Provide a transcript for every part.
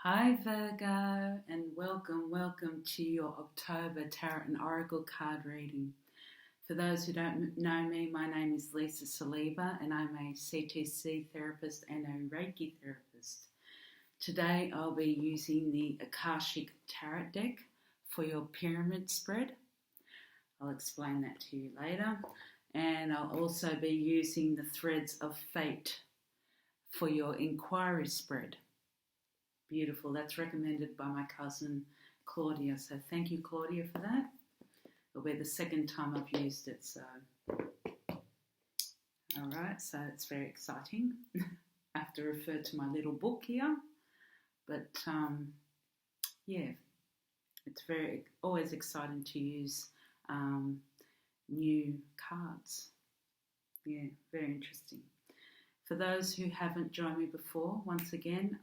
Hi Virgo, and welcome to your October Tarot and Oracle card reading. For those who don't know me, my name is Lisa Saliba and I'm a CTC therapist and a Reiki therapist. Today I'll be using the Akashic Tarot deck for your pyramid spread. I'll explain that to you later. And I'll also be using the Threads of Fate for your inquiry spread. Beautiful. That's recommended by my cousin Claudia. So thank you, Claudia, for that. It'll be the second time I've used it. So, all right. So it's very exciting. I have to refer to my little book here. But, yeah, it's always exciting to use new cards. Yeah, very interesting. For those who haven't joined me before, once again,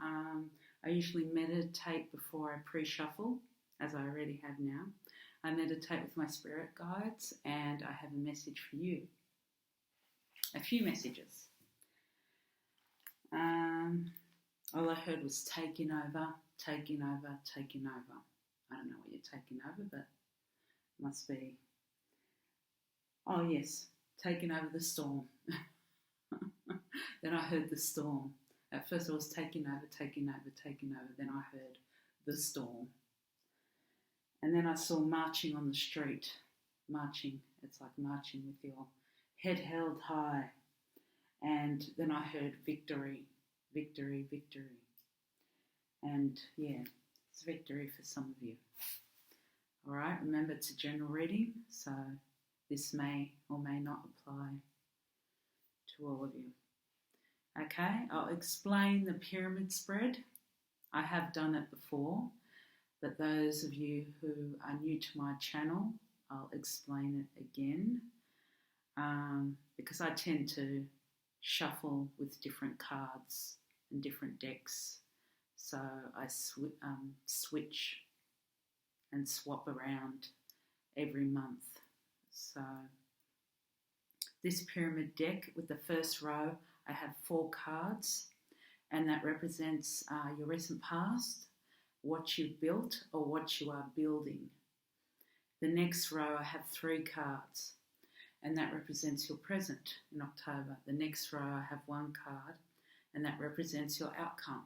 I usually meditate before I pre-shuffle, as I already have now. I meditate with my spirit guides, and I have a message for you. A few messages. All I heard was taking over, taking over, taking over. I don't know what you're taking over, but it must be, oh yes, taking over the storm. Then I heard the storm. At first I was taking over. Then I heard the storm. And then I saw marching on the street. Marching. It's like marching with your head held high. And then I heard victory, victory, victory. And yeah, it's victory for some of you. All right, remember it's a general reading, so this may or may not apply to all of you. Okay, I'll explain the pyramid spread. I have done it before, but those of you who are new to my channel, I'll explain it again because I tend to shuffle with different cards and different decks. So I switch and swap around every month. So this pyramid deck, with the first row, I have 4 cards, and that represents your recent past, what you've built or what you are building. The next row I have 3 cards, and that represents your present in October. The next row I have 1 card, and that represents your outcome.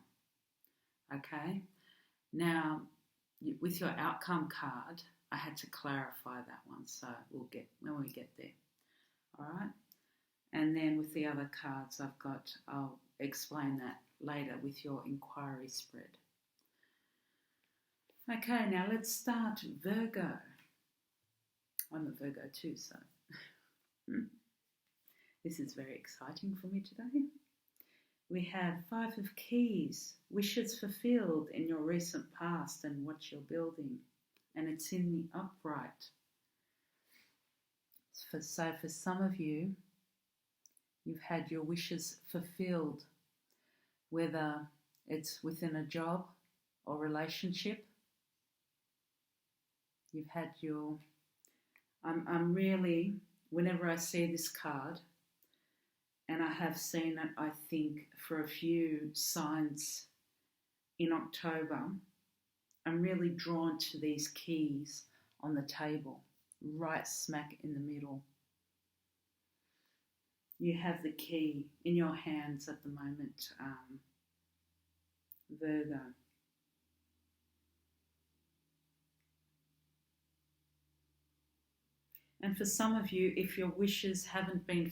Okay? Now, with your outcome card, I had to clarify that one, so we'll get when we get there. All right? And then with the other cards I'll explain that later with your inquiry spread. Okay, now let's start Virgo. I'm a Virgo too, so this is very exciting for me today. We have 5 of Keys, wishes fulfilled in your recent past and what you're building. And it's in the upright. So for some of you, you've had your wishes fulfilled, whether it's within a job or relationship. You've had I'm really, whenever I see this card, and I have seen it, I think, for a few signs in October, I'm really drawn to these keys on the table, right smack in the middle. You have the key in your hands at the moment, Virgo. And for some of you, if your wishes haven't been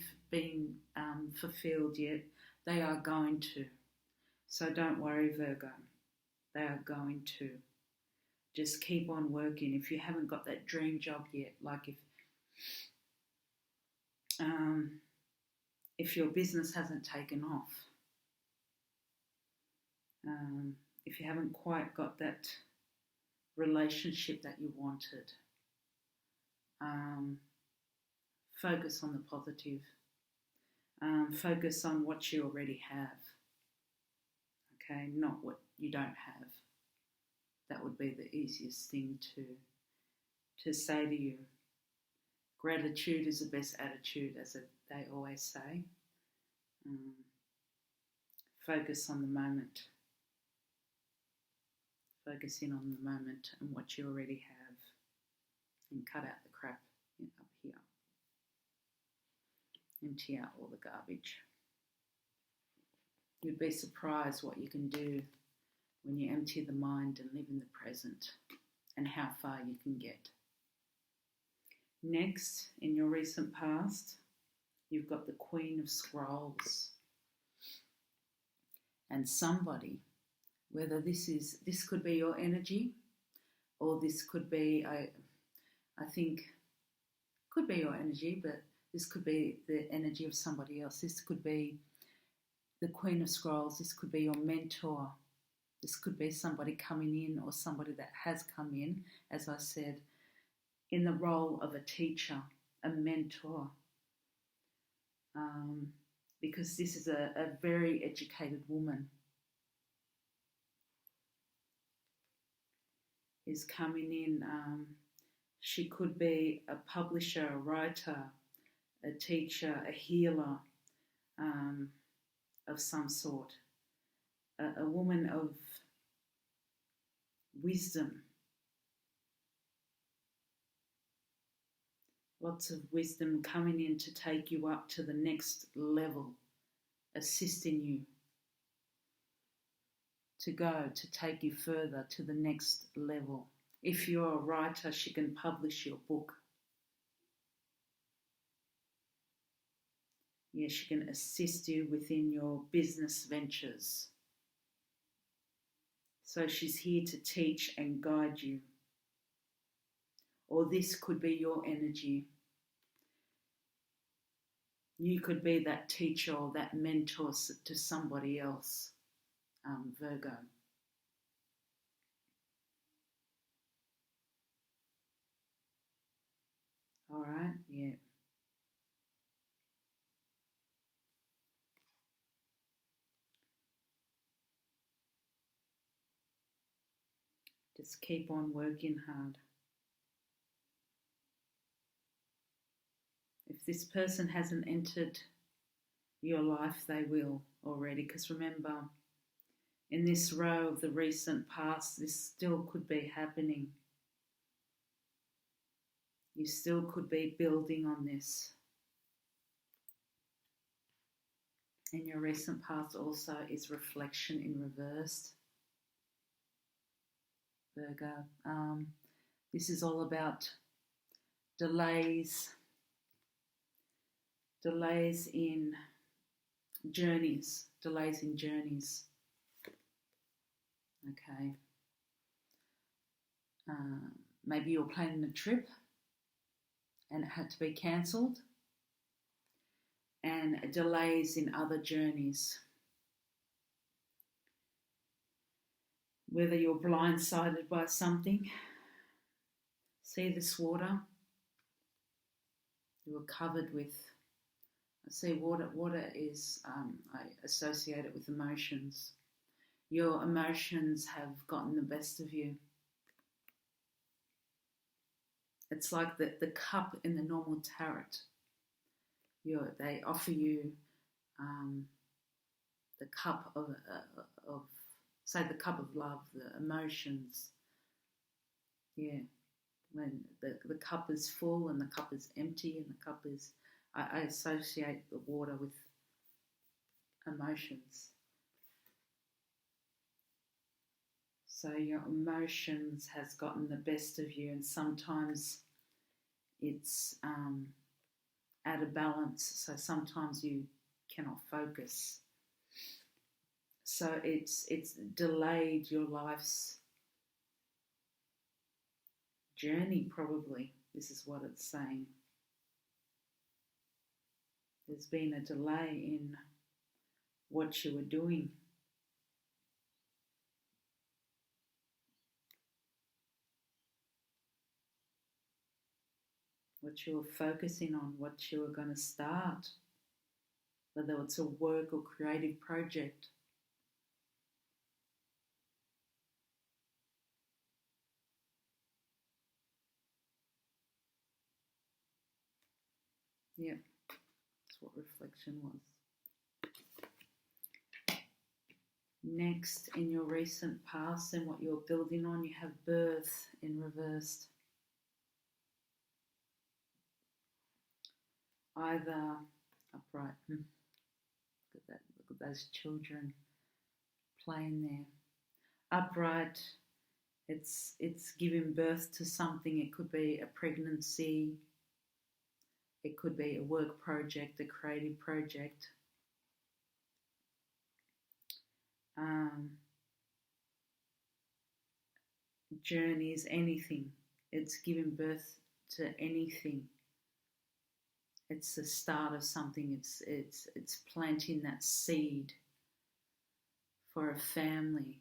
fulfilled yet, they are going to. So don't worry, Virgo. They are going to. Just keep on working. If you haven't got that dream job yet, like if your business hasn't taken off, if you haven't quite got that relationship that you wanted, focus on the positive. Focus on what you already have. Okay, not what you don't have. That would be the easiest thing to say to you. Gratitude is the best attitude, as they always say. Focus on the moment. Focus in on the moment and what you already have, and cut out the crap up here. Empty out all the garbage. You'd be surprised what you can do when you empty the mind and live in the present, and how far you can get. Next, in your recent past, you've got the Queen of Scrolls. And somebody, whether this could be your energy, or this could be, I think, could be your energy, but this could be the energy of somebody else. This could be the Queen of Scrolls. This could be your mentor. This could be somebody coming in, or somebody that has come in, as I said, in the role of a teacher, a mentor. Because this is a very educated woman is coming in. She could be a publisher, a writer, a teacher, a healer of some sort, a woman of wisdom. Lots of wisdom coming in to take you up to the next level, assisting you to take you further to the next level. If you're a writer, she can publish your book. Yeah, she can assist you within your business ventures. So she's here to teach and guide you. Or this could be your energy. You could be that teacher or that mentor to somebody else, Virgo. All right, yeah. Just keep on working hard. If this person hasn't entered your life, they will already. Because remember, in this row of the recent past, this still could be happening. You still could be building on this. In your recent past also is reflection in reverse, Virgo. This is all about delays in journeys, Okay. Maybe you're planning a trip and it had to be cancelled, and delays in other journeys. Whether you're blindsided by something. See this water? You were covered with, I see water. Water is, I associate it with emotions. Your emotions have gotten the best of you. It's like the cup in the normal tarot. They offer you the cup of, say, the cup of love, the emotions. Yeah, when the cup is full and the cup is empty and the cup is, I associate the water with emotions. So your emotions has gotten the best of you, and sometimes it's out of balance. So sometimes you cannot focus. So it's delayed your life's journey, probably. This is what it's saying. There's been a delay in what you were doing. What you were focusing on, what you were going to start, whether it's a work or creative project. Yeah, that's what reflection was. Next, in your recent past and what you're building on, you have birth in reversed. Either upright. Look at that. Look at those children playing there. Upright. It's giving birth to something. It could be a pregnancy. It could be a work project, a creative project. Journeys, anything. It's giving birth to anything. It's the start of something. It's planting that seed for a family,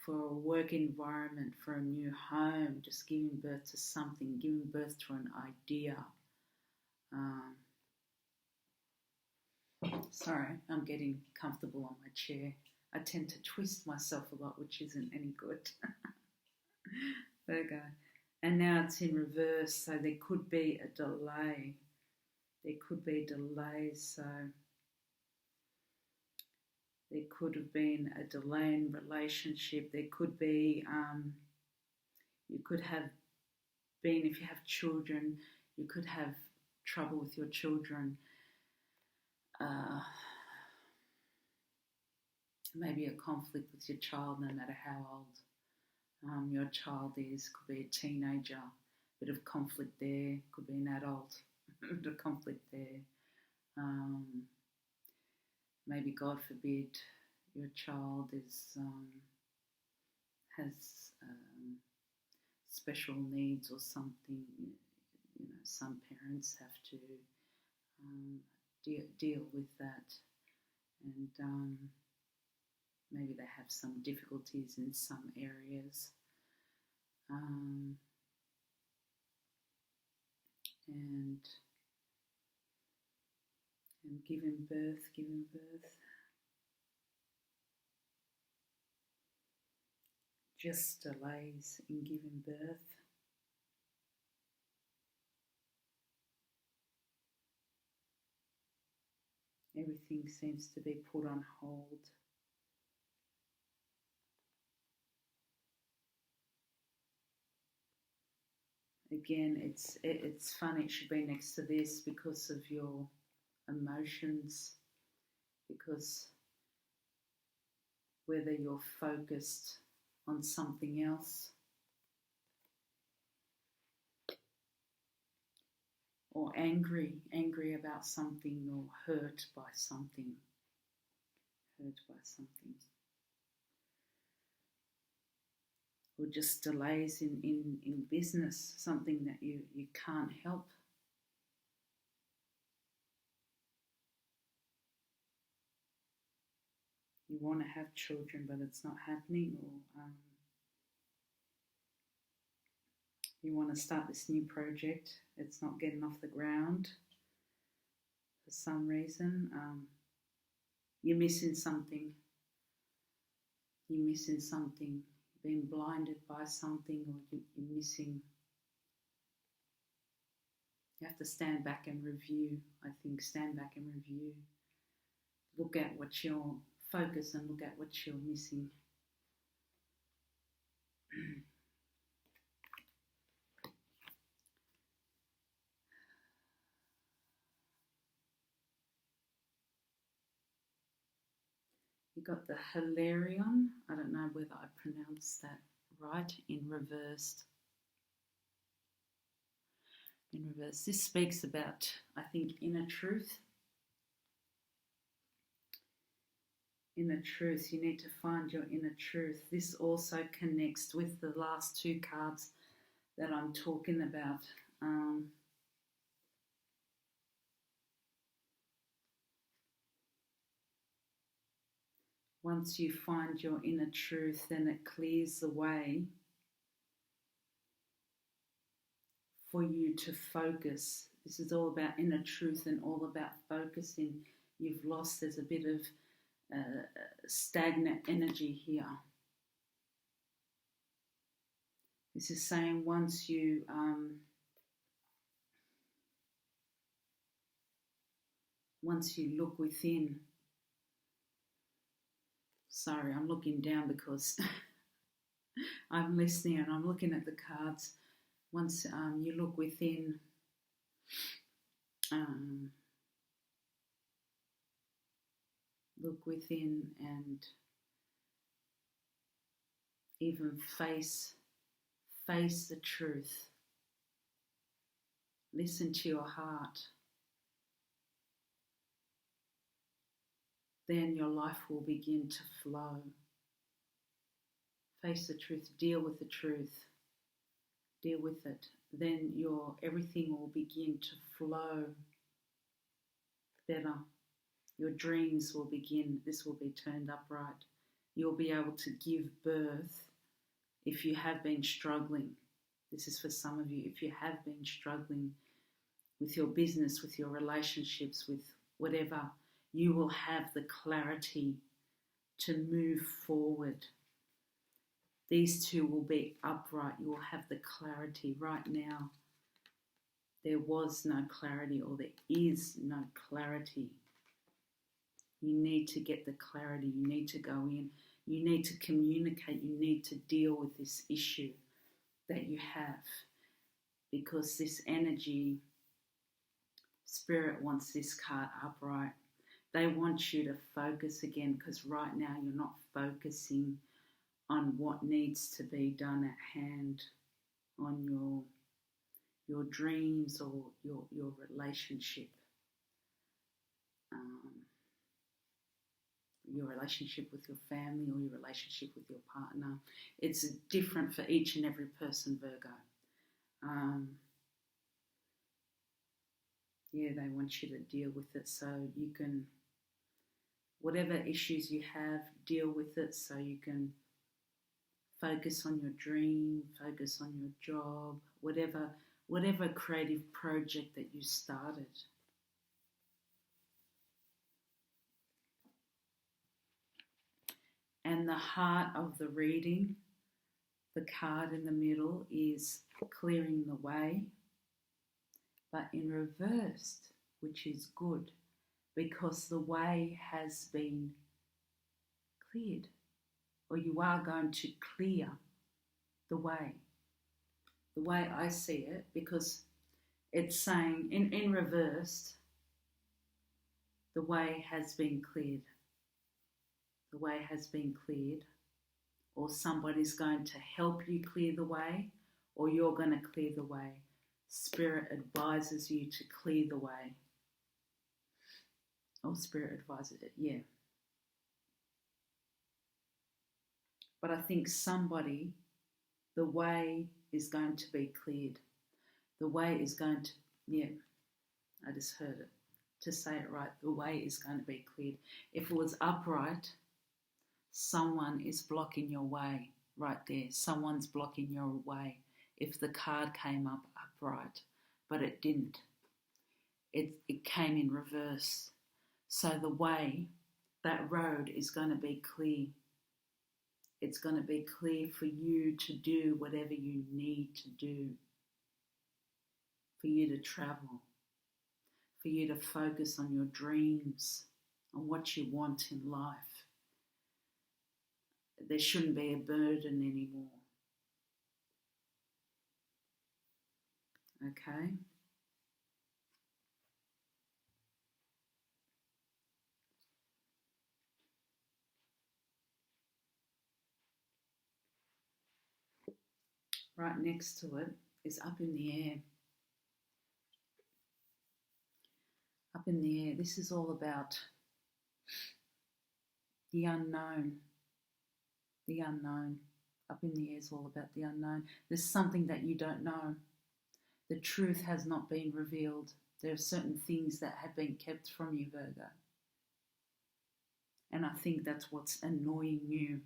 for a work environment, for a new home. Just giving birth to something, giving birth to an idea. Sorry, I'm getting comfortable on my chair. I tend to twist myself a lot, which isn't any good. There we go. And now it's in reverse, so there could be a delay. There could be delays, so there could have been a delay in relationship. There could be, you could have been, if you have children, you could have trouble with your children. Maybe a conflict with your child, no matter how old your child is. Could be a teenager, bit of conflict there. Could be an adult, bit of conflict there. Maybe, God forbid, your child has special needs or something. You know, some parents have to deal with that, and maybe they have some difficulties in some areas. And giving birth. Just delays in giving birth. Everything seems to be put on hold. Again, it's funny, it should be next to this because of your emotions, because whether you're focused on something else or angry about something, or hurt by something. Or just delays in business, something that you can't help. You want to have children, but it's not happening, or you want to start this new project, it's not getting off the ground for some reason. You're missing something. Being blinded by something, or you're missing. You have to stand back and review. I think stand back and review. Look at what you're focused and look at what you're missing. You got the Hilarion. I don't know whether I pronounced that right, in reversed. In reverse. This speaks about, I think, inner truth. Inner truth. You need to find your inner truth. This also connects with the last two cards that I'm talking about. Once you find your inner truth, then it clears the way for you to focus. This is all about inner truth and all about focusing. You've lost, there's a bit of stagnant energy here. This is saying once you look within, Sorry, I'm looking down because I'm listening and I'm looking at the cards. Once you look within, um, and even face the truth. Listen to your heart. Then your life will begin to flow. Face the truth, deal with the truth, deal with it. Then everything will begin to flow better. Your dreams will begin, this will be turned upright. You'll be able to give birth if you have been struggling. This is for some of you. If you have been struggling with your business, with your relationships, with whatever, you will have the clarity to move forward. These two will be upright. You will have the clarity. Right now, there was no clarity, or there is no clarity. You need to get the clarity. You need to go in. You need to communicate. You need to deal with this issue that you have, because this energy, Spirit wants this card upright. They want you to focus again, because right now you're not focusing on what needs to be done at hand, on your dreams or your relationship. Your relationship with your family or your relationship with your partner. It's different for each and every person, Virgo. They want you to deal with it so you can, whatever issues you have, deal with it so you can focus on your dream, focus on your job, whatever creative project that you started. And the heart of the reading, the card in the middle, is clearing the way, but in reversed, which is good, because the way has been cleared, or you are going to clear the way. The way I see it, because it's saying in reversed, the way has been cleared. The way has been cleared, or somebody's going to help you clear the way, or you're going to clear the way. Spirit advises you to clear the way. Or Spirit advises it, yeah. But I think the way is going to be cleared. The way is going to, I just heard it. To say it right, the way is going to be cleared. If it was upright, someone is blocking your way right there. Someone's blocking your way. If the card came up upright, but it didn't. It came in reverse. So the way, that road is going to be clear. It's going to be clear for you to do whatever you need to do. For you to travel. For you to focus on your dreams, on what you want in life. There shouldn't be a burden anymore. Okay? Right next to it is up in the air. Up in the air. This is all about the unknown. The unknown. Up in the air is all about the unknown. There's something that you don't know. The truth has not been revealed. There are certain things that have been kept from you, Virgo. And I think that's what's annoying you.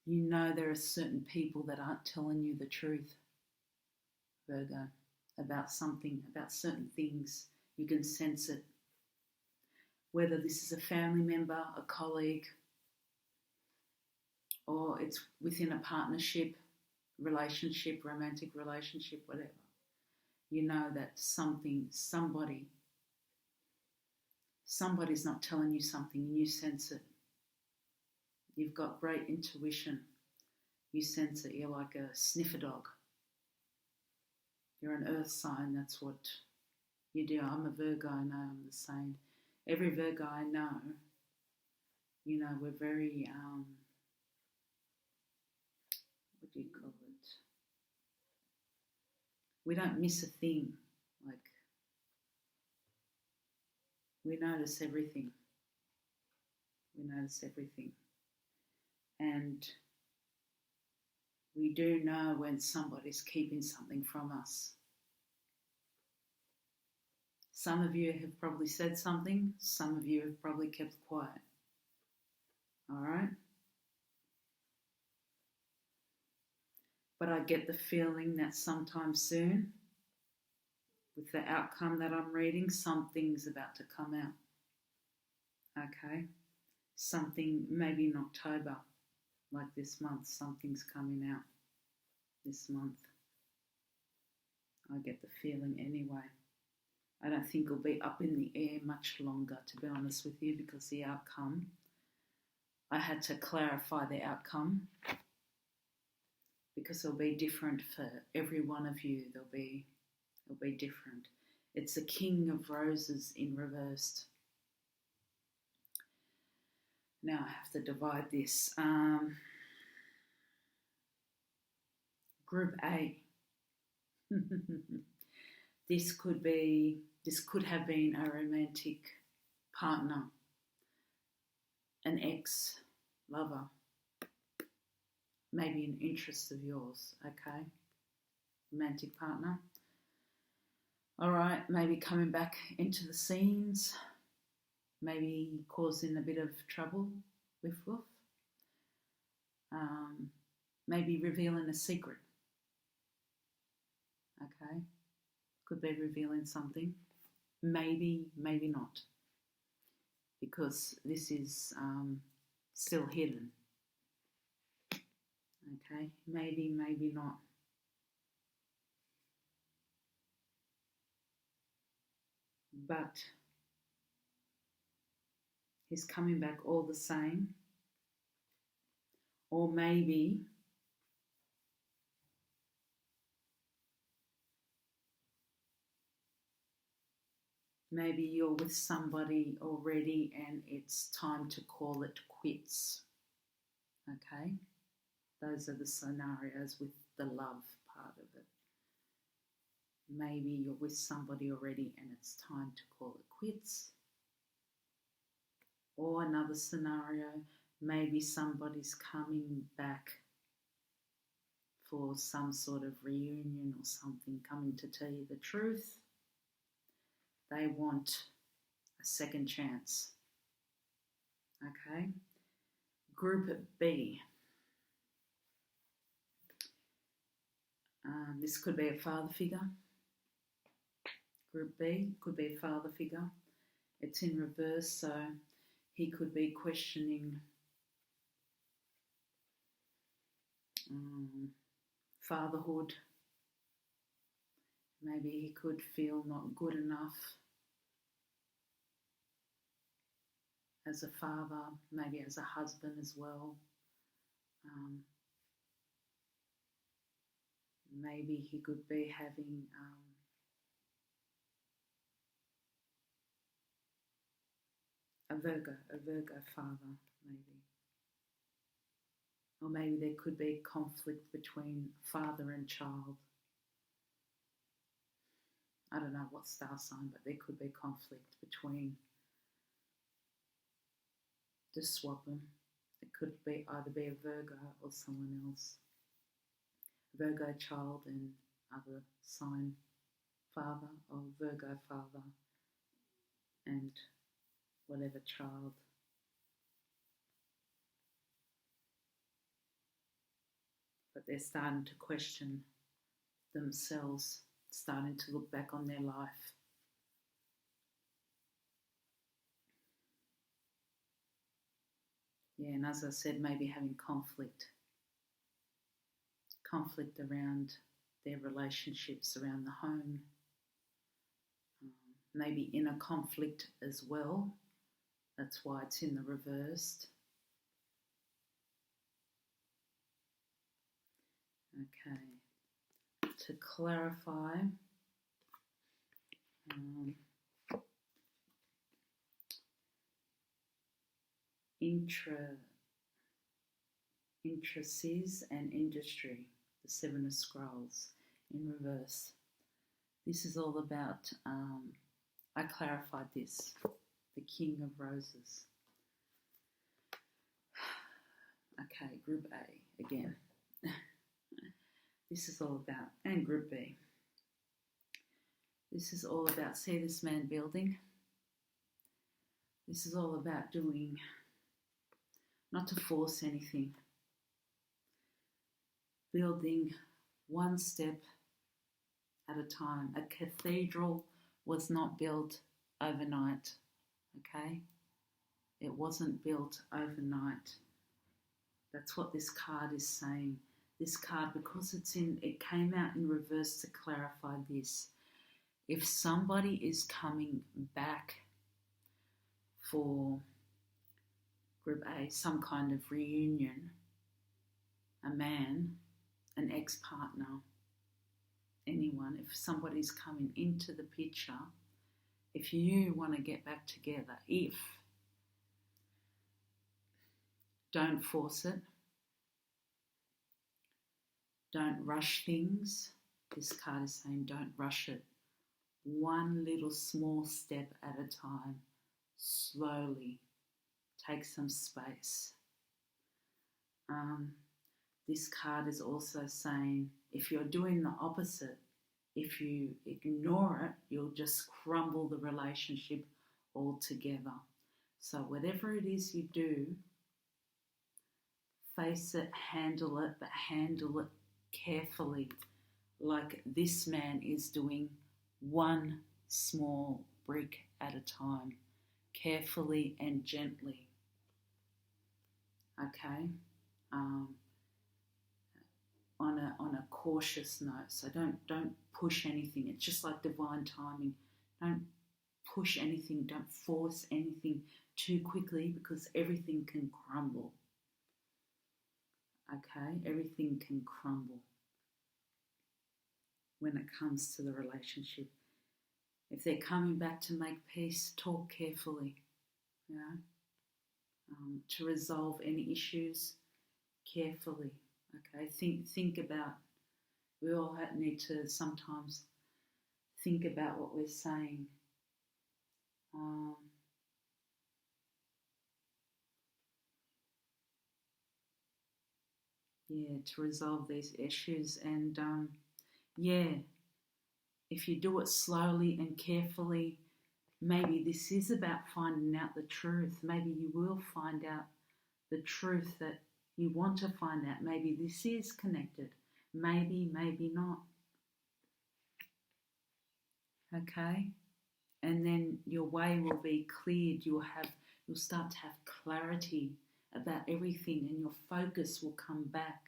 You know there are certain people that aren't telling you the truth, Virgo, about something, about certain things. You can sense it. Whether this is a family member, a colleague, or it's within a partnership, relationship, romantic relationship, whatever. You know that somebody's not telling you something and you sense it. You've got great intuition. You sense it. You're like a sniffer dog. You're an earth sign. That's what you do. I'm a Virgo. I know I'm the same. Every Virgo I know, we're very, what do you call it? We don't miss a thing. Like, we notice everything. We notice everything. And we do know when somebody's keeping something from us. Some of you have probably said something. Some of you have probably kept quiet. All right? But I get the feeling that sometime soon, with the outcome that I'm reading, something's about to come out. Okay? Something maybe in October, like this month, something's coming out this month. I get the feeling anyway. I don't think it'll be up in the air much longer, to be honest with you, because the outcome, I had to clarify the outcome because it'll be different for every one of you. It'll be different. It's the King of Roses in reversed. Now I have to divide this. Group A. This could have been a romantic partner, an ex-lover, maybe an interest of yours, okay? Romantic partner. All right, maybe coming back into the scenes, maybe causing a bit of trouble with Wolf. Maybe revealing a secret, okay? Could be revealing something. Maybe not. Because this is still hidden. Okay, maybe not. But he's coming back all the same. Or maybe you're with somebody already and it's time to call it quits. Okay? Those are the scenarios with the love part of it. Maybe you're with somebody already and it's time to call it quits. Or another scenario, maybe somebody's coming back for some sort of reunion or something, coming to tell you the truth. They want a second chance. Okay? Group B. This could be a father figure. Group B could be a father figure. It's in reverse, so he could be questioning fatherhood. Maybe he could feel not good enough as a father, maybe as a husband as well. Maybe he could be having a Virgo father, maybe. Or maybe there could be conflict between father and child. I don't know what star sign, but there could be conflict between. Just swap them. It could be either be a Virgo or someone else. Virgo child and other sign father, or Virgo father and whatever child. But they're starting to question themselves, starting to look back on their life. Yeah, and as I said, maybe having conflict around their relationships, around the home, maybe inner conflict as well. That's why it's in the reversed. to clarify intricacies and industry, the Seven of Scrolls in reverse. This is all about, I clarified this, the King of Roses. Okay, Group A again. This is all about, and Group B. This is all about, see this man building? This is all about doing, not to force anything, building one step at a time. A cathedral was not built overnight, okay? It wasn't built overnight. That's what this card is saying. This card, because it came out in reverse to clarify this. If somebody is coming back for Group A, some kind of reunion, a man, an ex-partner, anyone, if somebody's coming into the picture, if you want to get back together, don't force it. Don't rush things. This card is saying don't rush it. One little small step at a time. Slowly. Take some space. This card is also saying if you're doing the opposite, if you ignore it, you'll just crumble the relationship altogether. So whatever it is you do, face it, handle it, but handle it carefully, like this man is doing, one small brick at a time, carefully and gently. Okay, on a cautious note. So don't push anything. It's just like divine timing. Don't push anything. Don't force anything too quickly, because everything can crumble. Okay, everything can crumble when it comes to the relationship. If they're coming back to make peace, talk carefully, you know, to resolve any issues carefully. Okay, think about, we all need to sometimes think about what we're saying. To resolve these issues. And if you do it slowly and carefully, maybe this is about finding out the truth. Maybe you will find out the truth that you want to find out. Maybe this is connected. Maybe not. Okay? And then your way will be cleared. You'll start to have clarity about everything, and your focus will come back.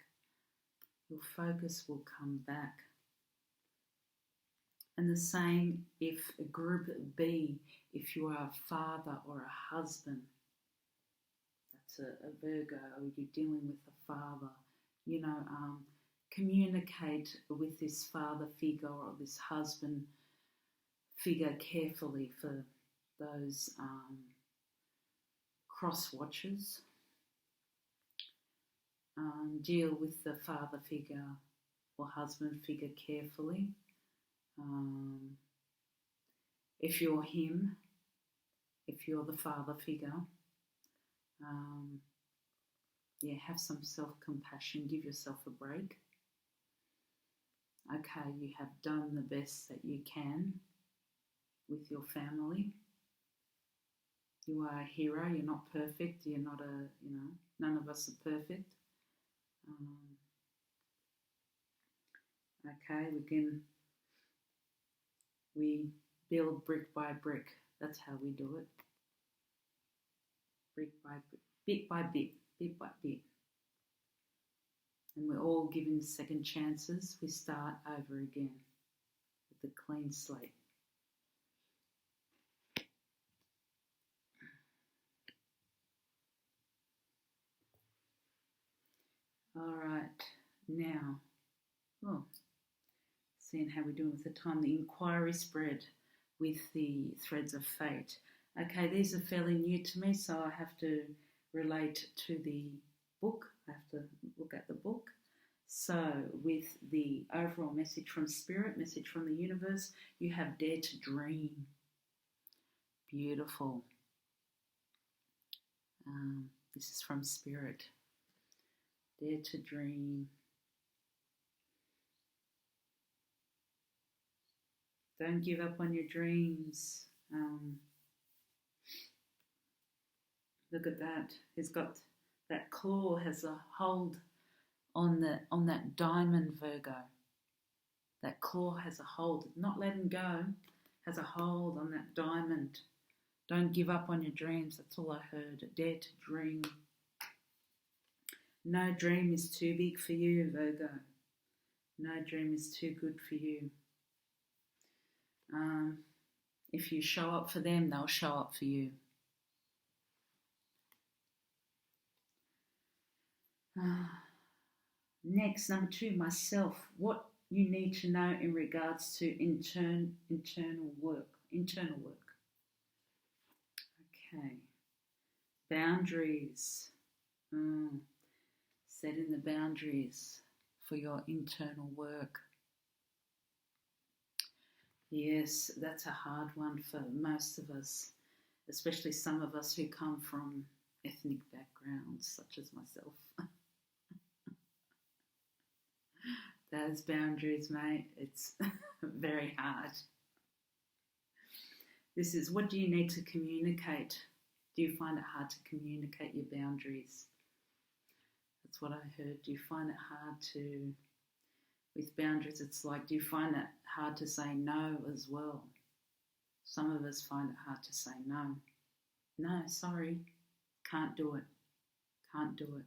Your focus will come back. And the same if Group B, if you are a father or a husband, that's a Virgo, or you're dealing with a father, communicate with this father figure or this husband figure carefully for those cross watchers. Deal with the father figure or husband figure carefully. If you're him, if you're the father figure, have some self-compassion, give yourself a break. Okay, you have done the best that you can with your family. You are a hero, you're not perfect, you're not none of us are perfect. Okay, we build brick by brick. That's how we do it. Brick by brick, bit by bit, bit by bit. And we're all given second chances. We start over again with a clean slate. All right, now, Seeing how we're doing with the time. The inquiry spread with the threads of fate. Okay, these are fairly new to me, so I have to relate to the book. I have to look at the book. So with the overall message from Spirit, message from the universe, you have Dare to Dream. Beautiful. This is from Spirit. Dare to dream. Don't give up on your dreams. Look at that. He's got that claw has a hold on that diamond, Virgo. That claw has a hold, not letting go, has a hold on that diamond. Don't give up on your dreams. That's all I heard. Dare to dream. No dream is too big for you, Virgo. No dream is too good for you. If you show up for them, they'll show up for you. Next, number 2, myself. What you need to know in regards to internal work. Okay. Boundaries. Setting the boundaries for your internal work. Yes, that's a hard one for most of us, especially some of us who come from ethnic backgrounds, such as myself. Those boundaries, mate, it's very hard. This is, what do you need to communicate? Do you find it hard to communicate your boundaries? That's what I heard. Do you find it hard to, with boundaries, it's like, do you find it hard to say no as well? Some of us find it hard to say no. No, sorry, can't do it. Can't do it.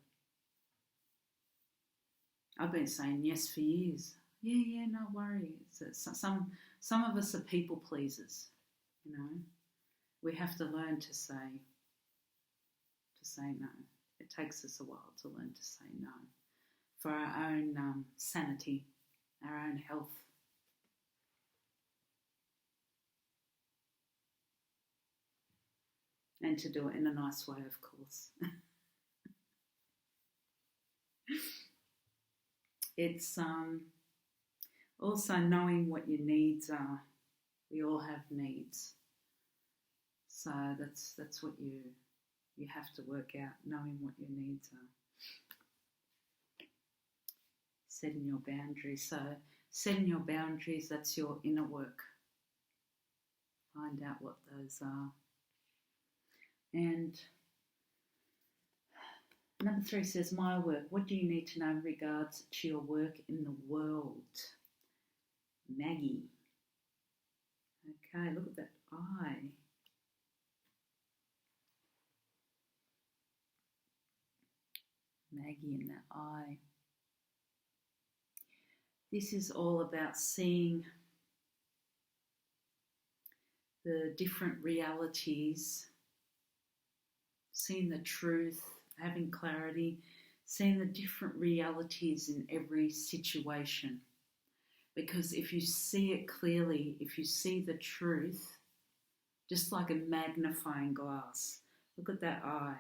I've been saying yes for years. Yeah, no worries. Some of us are people pleasers, you know. We have to learn to say no. It takes us a while to learn to say no for our own sanity, our own health. And to do it in a nice way, of course. It's also knowing what your needs are. We all have needs. So that's what you have to work out, knowing what your needs are. Setting your boundaries. So setting your boundaries, that's your inner work. Find out what those are. And number 3 says, my work. What do you need to know in regards to your work in the world? Maggie. Okay, look at that eye. Maggie in that eye. This is all about seeing the different realities, seeing the truth, having clarity, seeing the different realities in every situation. Because if you see it clearly, if you see the truth, just like a magnifying glass, look at that eye.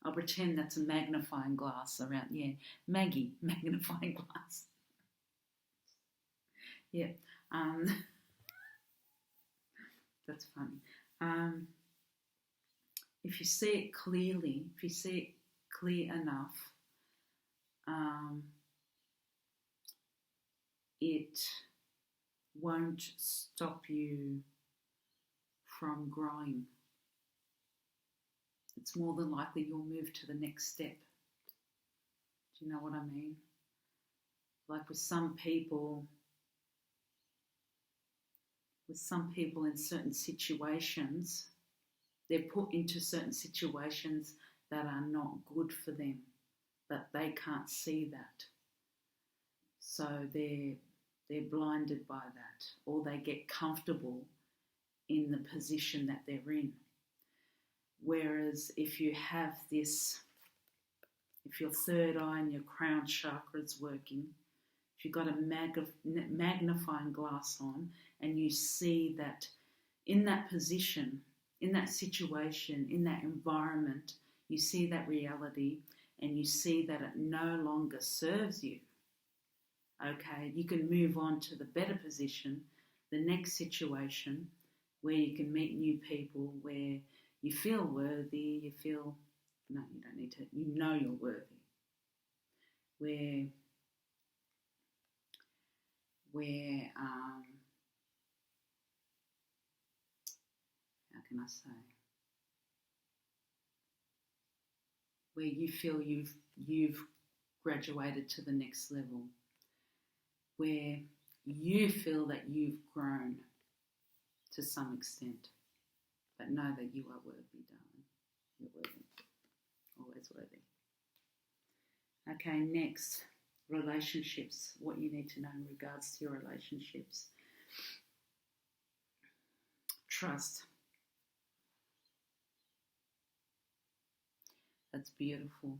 I'll pretend that's a magnifying glass around, yeah, Maggie, magnifying glass. Yeah, that's funny. If you see it clearly, if you see it clear enough, it won't stop you from growing. It's more than likely you'll move to the next step. Do you know what I mean? Like with some people in certain situations, they're put into certain situations that are not good for them, but they can't see that. So they're blinded by that, or they get comfortable in the position that they're in. Whereas if you have this, if your third eye and your crown chakra is working, if if you've got a magnifying glass on and you see that in that position, in that situation, in that environment, you see that reality and you see that it no longer serves you, okay, you can move on to the better position, the next situation where you can meet new people, where you feel worthy, you feel, no, you don't need to, you know you're worthy. How can I say? Where you feel you've graduated to the next level, where you feel that you've grown to some extent, but know that you are worthy, darling. You're worthy, always worthy. Okay, next, relationships. What you need to know in regards to your relationships. Trust. That's beautiful.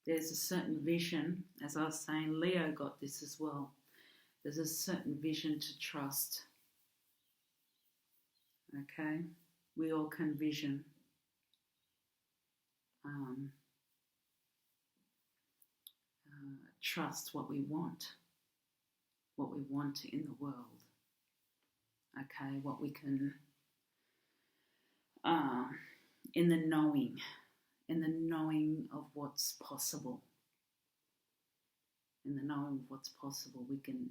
There's a certain vision, as I was saying, Leo got this as well. There's a certain vision to trust. Okay? We all can vision. Trust what we want in the world. Okay? What we can, in the knowing of what's possible. In the knowing of what's possible, we can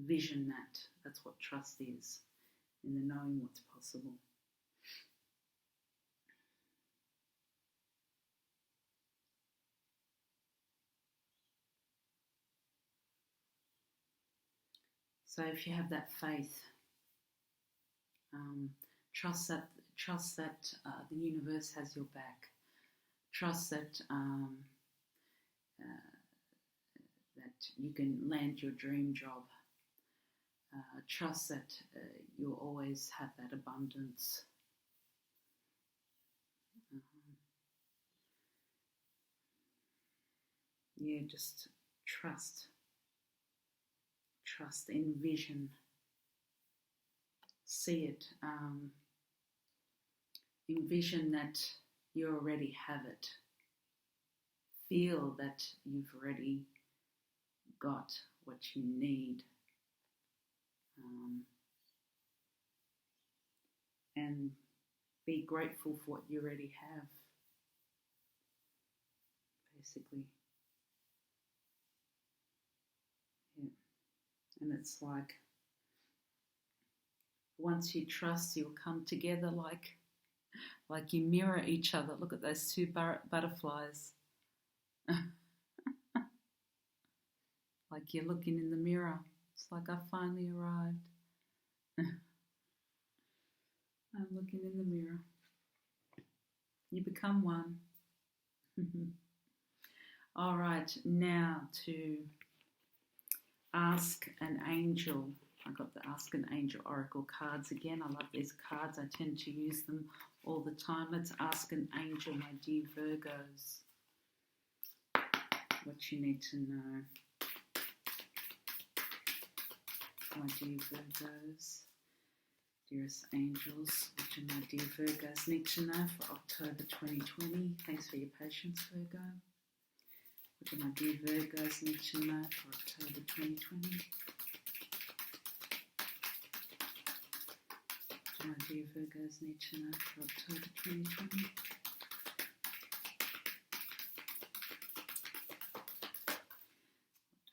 vision that. That's what trust is. In the knowing what's possible. So if you have that faith, trust that the universe has your back. Trust that that you can land your dream job. Trust that you'll always have that abundance. Just trust. Trust, envision, see it. Envision that you already have it. Feel that you've already got what you need. And be grateful for what you already have, basically. Yeah. And it's like, once you trust, you'll come together like you mirror each other. Look at those two butterflies. Like you're looking in the mirror. It's like I finally arrived. I'm looking in the mirror. You become one. All right, now to ask an angel. I got the Ask an Angel Oracle cards again. I love these cards. I tend to use them all the time. Let's ask an angel, my dear Virgos, what you need to know. My dear Virgos, dearest angels, what do my dear Virgos need to know for October 2020? Thanks for your patience, Virgo. What do my dear Virgos need to know for October 2020? What do my dear Virgos need to know for October 2020?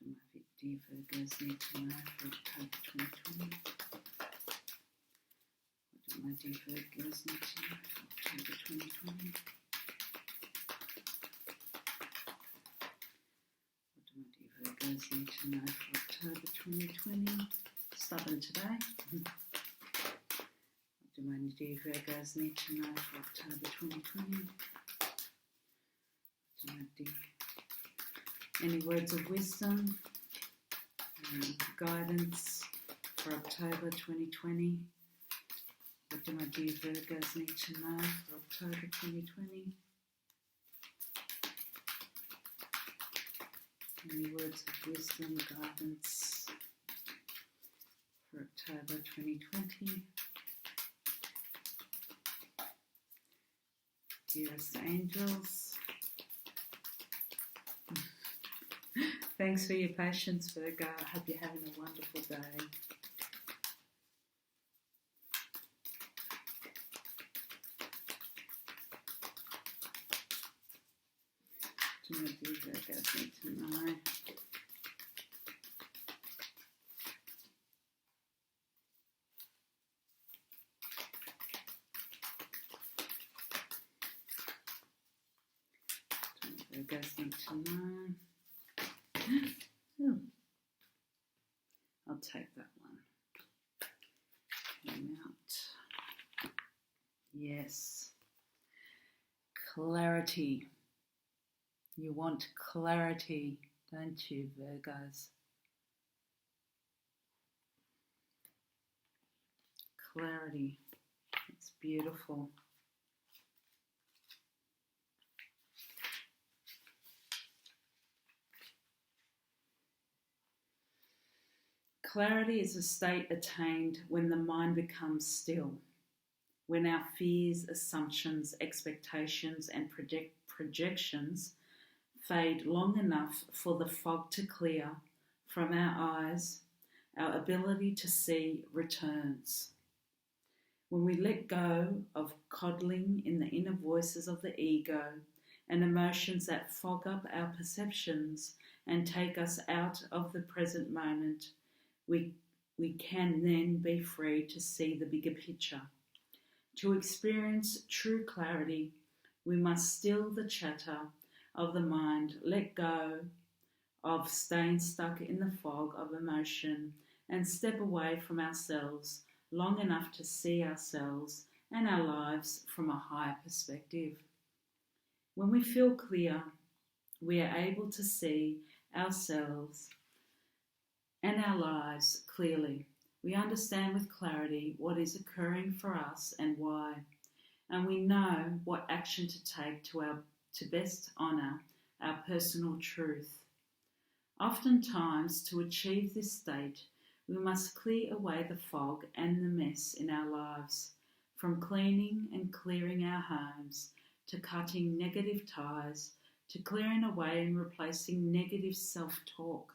What do my dear Virgos need to know for October 2020? What do my dear Virgos need to know for October 2020? What do my dear Virgos need to know for October 2020? Stubborn today. What do my dear Virgos need to know for October 2020? What do my dear... Any words of wisdom, guidance for October 2020? What do my dear Virgos need to know for October 2020? Any words of wisdom, guidance for October 2020? Dearest angels, thanks for your patience, Virgo. I hope you're having a wonderful day. What do Virgos need to know? Virgos need to know. I'll take that one. Came out. Yes. Clarity. You want clarity, don't you, Virgos? Clarity. It's beautiful. Clarity is a state attained when the mind becomes still, when our fears, assumptions, expectations, and projections fade long enough for the fog to clear from our eyes, our ability to see returns. When we let go of coddling in the inner voices of the ego and emotions that fog up our perceptions and take us out of the present moment, we can then be free to see the bigger picture. To experience true clarity, we must still the chatter of the mind, let go of staying stuck in the fog of emotion, and step away from ourselves long enough to see ourselves and our lives from a higher perspective. When we feel clear, we are able to see ourselves and our lives clearly. We understand with clarity what is occurring for us and why, and we know what action to take to best honour our personal truth. Oftentimes, to achieve this state, we must clear away the fog and the mess in our lives, from cleaning and clearing our homes, to cutting negative ties, to clearing away and replacing negative self-talk.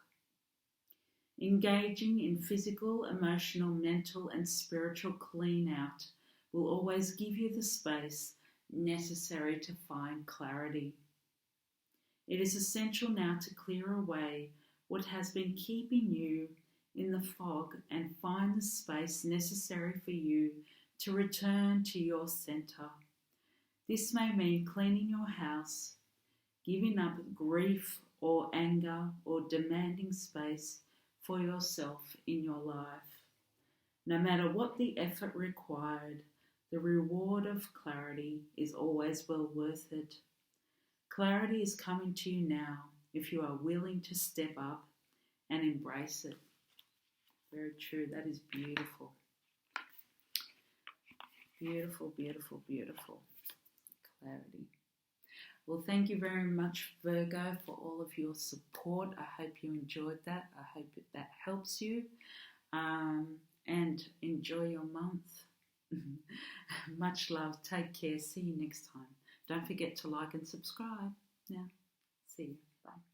Engaging in physical, emotional, mental and spiritual clean-out will always give you the space necessary to find clarity. It is essential now to clear away what has been keeping you in the fog and find the space necessary for you to return to your centre. This may mean cleaning your house, giving up grief or anger, or demanding space for yourself in your life. No matter what the effort required, the reward of clarity is always well worth it. Clarity is coming to you now if you are willing to step up and embrace it. Very true. That is beautiful. Beautiful, beautiful, beautiful. Clarity. Well, thank you very much, Virgo, for all of your support. I hope you enjoyed that. I hope that helps you. And enjoy your month. Much love. Take care. See you next time. Don't forget to like and subscribe. Yeah. See you. Bye.